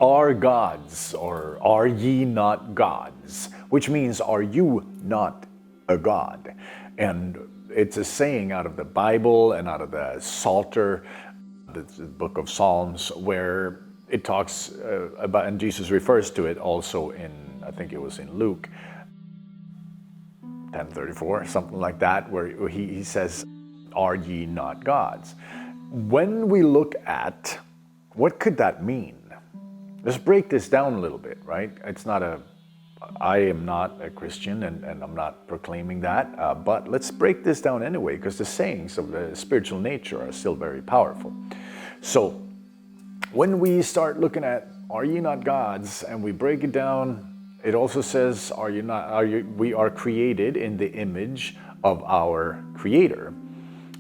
are gods, or are ye not gods? Which means, are you not a god? And it's a saying out of the Bible and out of the Psalter, the book of Psalms, where it talks about, and Jesus refers to it also in, I think it was in Luke 10:34, something like that, where he says, are ye not gods? When we look at what could that mean, let's break this down a little bit, right? I am not a Christian, and I'm not proclaiming that, but let's break this down anyway, because the sayings of the spiritual nature are still very powerful. So when we start looking at are ye not gods, and we break it down, it also says, we are created in the image of our Creator.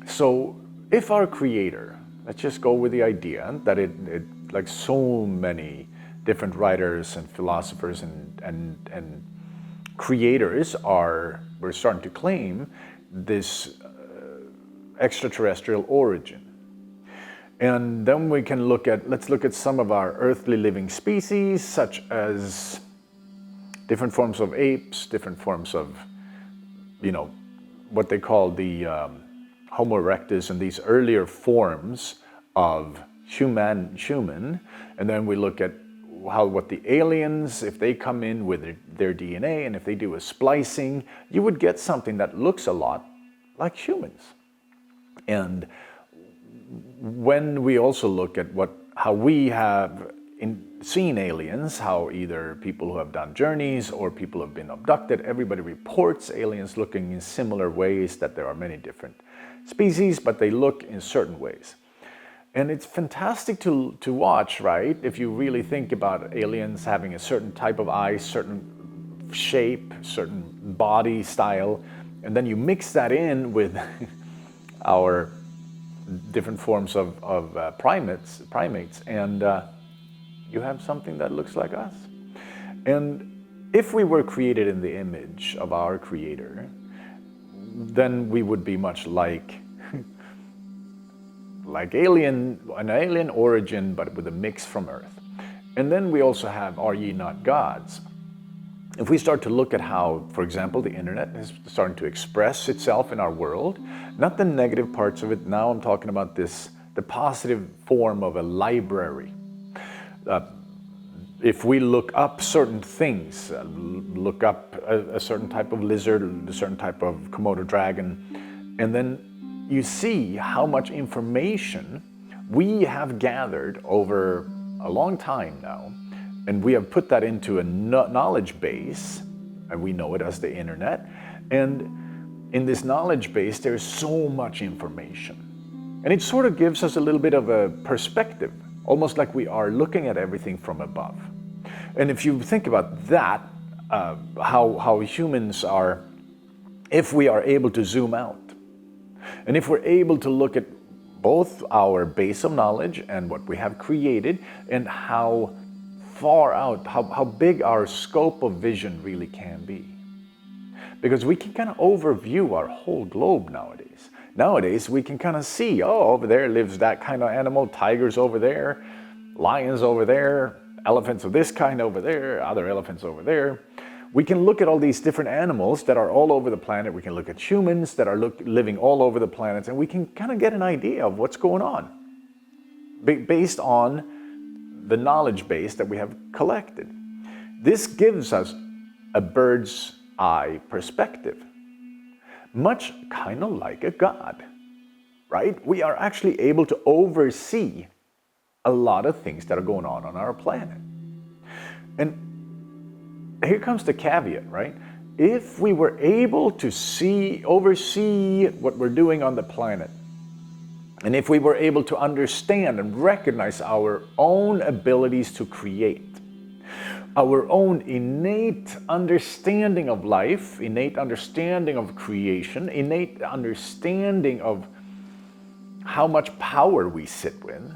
So if our Creator, let's just go with the idea that it like so many different writers and philosophers and creators we're starting to claim this extraterrestrial origin. And then we can let's look at some of our earthly living species, such as different forms of apes, different forms of, what they call the Homo erectus, and these earlier forms of human. And then we look at what the aliens, if they come in with their DNA, and if they do a splicing, you would get something that looks a lot like humans. And when we also look at how we have seen aliens, how either people who have done journeys or people who have been abducted, everybody reports aliens looking in similar ways, that there are many different species, but they look in certain ways. And it's fantastic to watch, right? If you really think about aliens having a certain type of eye, certain shape, certain body style, and then you mix that in with our different forms of primates, and you have something that looks like us. And if we were created in the image of our Creator, then we would be much like an alien origin, but with a mix from Earth. And then we also have, are ye not gods? If we start to look at how, for example, the internet is starting to express itself in our world, not the negative parts of it, now I'm talking about the positive form of a library. If we look up certain things, look up a certain type of lizard, a certain type of Komodo dragon, and then you see how much information we have gathered over a long time now, and we have put that into a knowledge base, and we know it as the internet. And in this knowledge base, there's so much information. And it sort of gives us a little bit of a perspective, almost like we are looking at everything from above. And if you think about that, how humans are, if we are able to zoom out, and if we're able to look at both our base of knowledge and what we have created, and how far out, how big our scope of vision really can be. Because we can kind of overview our whole globe nowadays. Nowadays, we can kind of see, over there lives that kind of animal, tigers over there, lions over there, elephants of this kind over there, other elephants over there. We can look at all these different animals that are all over the planet. We can look at humans that are living all over the planet, and we can kind of get an idea of what's going on based on the knowledge base that we have collected. This gives us a bird's eye perspective, much kind of like a god, right? We are actually able to oversee a lot of things that are going on our planet. And here comes the caveat, right? If we were able to oversee what we're doing on the planet, and if we were able to understand and recognize our own abilities to create, our own innate understanding of life, innate understanding of creation, innate understanding of how much power we sit with,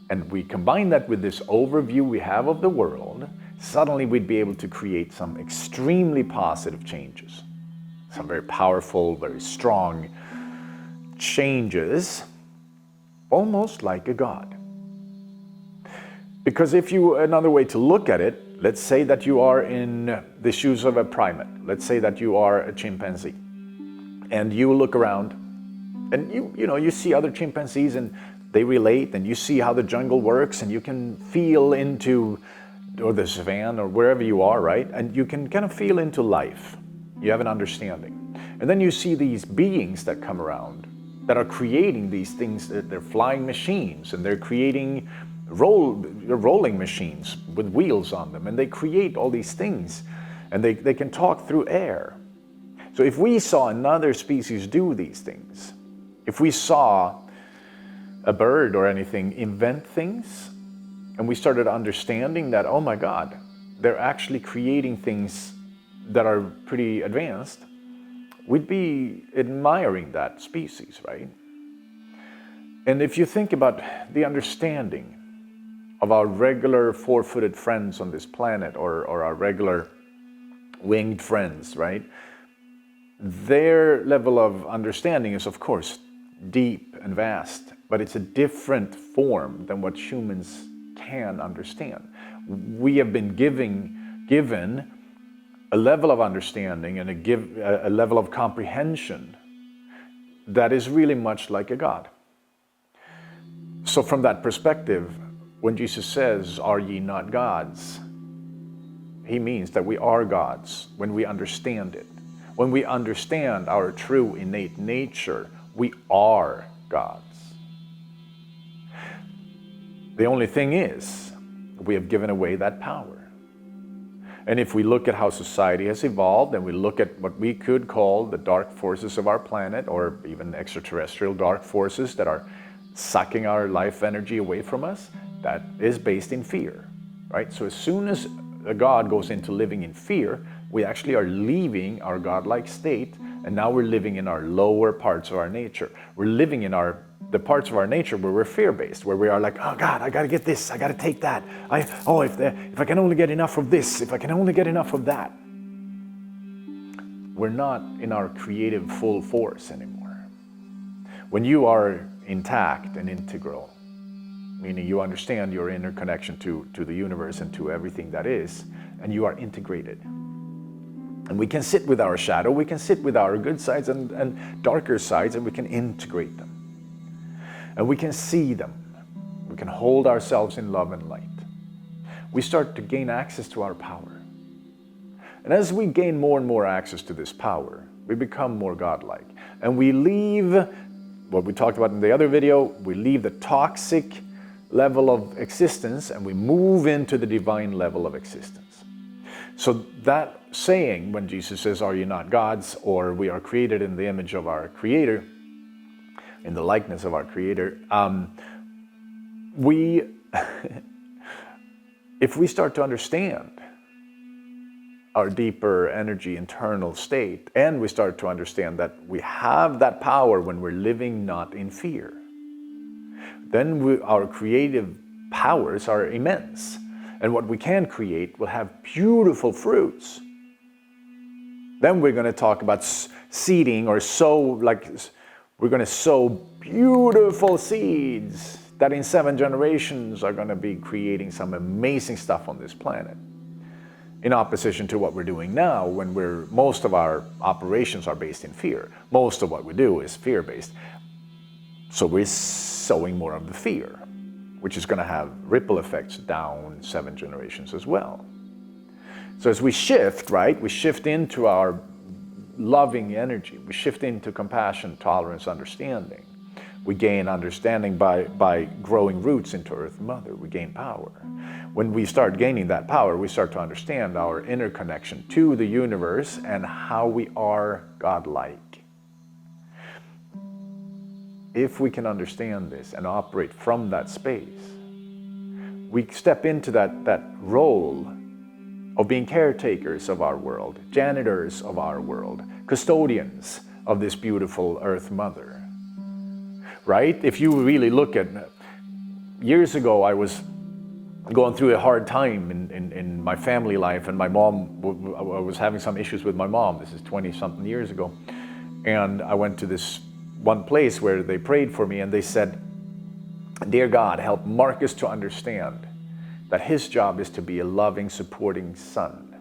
and we combine that with this overview we have of the world, suddenly we'd be able to create some extremely positive changes. Some very powerful, very strong changes, almost like a god. Because another way to look at it, let's say that you are in the shoes of a primate. Let's say that you are a chimpanzee. And you look around and you see other chimpanzees and they relate, and you see how the jungle works, and you can feel into, or the savanna or wherever you are, right? And you can kind of feel into life. You have an understanding. And then you see these beings that come around that are creating these things. They're flying machines, and they're creating rolling machines with wheels on them, and they create all these things, and they can talk through air. So if we saw another species do these things, if we saw a bird or anything invent things, and we started understanding that, oh my God, they're actually creating things that are pretty advanced, we'd be admiring that species, right? And if you think about the understanding of our regular four-footed friends on this planet, or our regular winged friends, right? Their level of understanding is, of course, deep and vast, but it's a different form than what humans can understand. We have been given a level of understanding and a level of comprehension that is really much like a God. So from that perspective, when Jesus says, "Are ye not gods?" he means that we are gods when we understand it. When we understand our true innate nature, we are gods. The only thing is, we have given away that power. And if we look at how society has evolved, and we look at what we could call the dark forces of our planet, or even extraterrestrial dark forces that are sucking our life energy away from us, that is based in fear, right? So as soon as a God goes into living in fear, we actually are leaving our godlike state, and now we're living in our lower parts of our nature. We're living in the parts of our nature where we're fear-based, where we are like, oh God, I gotta get this, I gotta take that. If I can only get enough of this, if I can only get enough of that. We're not in our creative full force anymore. When you are intact and integral, meaning you understand your inner connection to the universe and to everything that is, and you are integrated. And we can sit with our shadow, we can sit with our good sides and darker sides, and we can integrate them. And we can see them. We can hold ourselves in love and light. We start to gain access to our power. And as we gain more and more access to this power, we become more godlike. And we leave, what we talked about in the other video, we leave the toxic level of existence and we move into the divine level of existence. So that saying, when Jesus says, "Are you not gods?" or "We are created in the image of our Creator," in the likeness of our Creator, if we start to understand our deeper energy, internal state, and we start to understand that we have that power when we're living not in fear, then our creative powers are immense. And what we can create will have beautiful fruits. Then we're going to talk about seeding, or we're going to sow beautiful seeds that in 7 generations are going to be creating some amazing stuff on this planet. In opposition to what we're doing now, when most of our operations are based in fear. Most of what we do is fear-based. So we're sowing more of the fear, which is going to have ripple effects down 7 generations as well. So as we shift, right, we shift into our loving energy. We shift into compassion, tolerance, understanding. We gain understanding by growing roots into Earth Mother. We gain power. When we start gaining that power, we start to understand our inner connection to the universe and how we are godlike. If we can understand this and operate from that space, we step into that role of being caretakers of our world, janitors of our world, custodians of this beautiful Earth Mother. Right? If you really look at, years ago I was going through a hard time in my family life, and my mom, I was having some issues with my mom. This is 20-something years ago. And I went to this one place where they prayed for me, and they said, "Dear God, help Marcus to understand that his job is to be a loving, supporting son.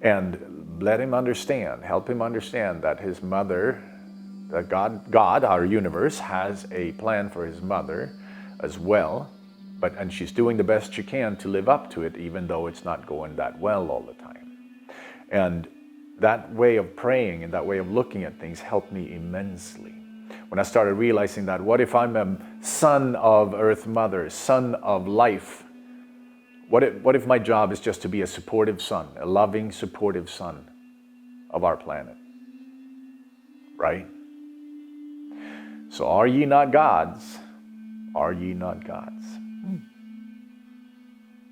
And let him understand, help him understand that his mother, that God, our universe, has a plan for his mother as well, and she's doing the best she can to live up to it, even though it's not going that well all the time. And that way of praying and that way of looking at things helped me immensely. When I started realizing that, what if I'm a son of Earth Mother, son of life? What if my job is just to be a supportive son, a loving, supportive son of our planet? Right? So are ye not gods? Are ye not gods?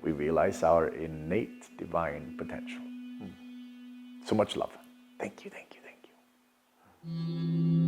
We realize our innate divine potential. So much love. Thank you, thank you, thank you.